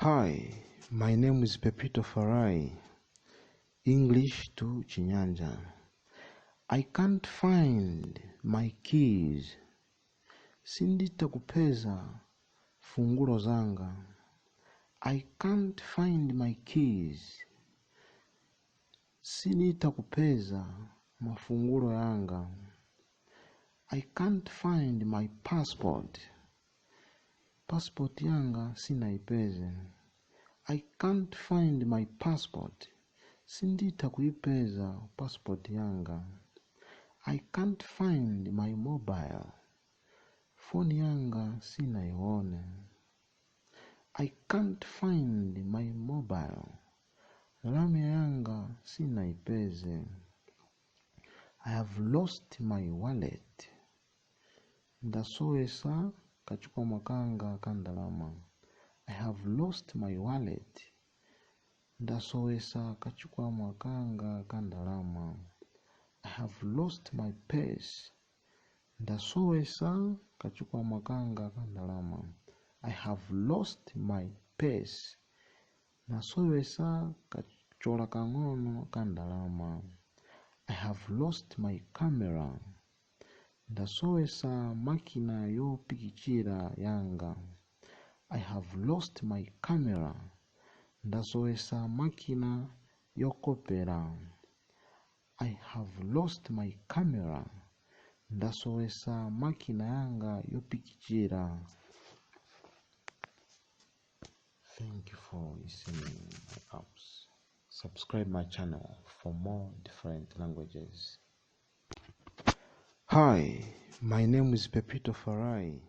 Hi, my name is Pepito Farai, English to Chinyanja. I can't find my keys. Sinditakupeza fungulo zanga. I can't find my keys. Sinditakupeza mafungulo yanga. I can't find my passport. Passport yanga sinaipeze. I can't find my passport. Sinditakuipeza passport yanga. I can't find my mobile. Phone yanga sinaione. I can't find my mobile. Rame yanga sinaipeze. I have lost my wallet. Ndasowesa kachukua makanga kandalama. I have lost my wallet. Ndasowesa kachukua makanga kandalama. I have lost my purse. Ndasowesa kachukua makanga kandalama. I have lost my purse. Ndasowesa kachola kangono kandalama. I have lost my camera. Ndasowesa makina yo pikichira yanga. I have lost my camera. Ndasowesa makina yo kopera. I have lost my camera. Ndasowesa makina yanga yo pikichira. Thank you for listening my apps. Subscribe my channel for more different languages. Hi, my name is Pepito Farai.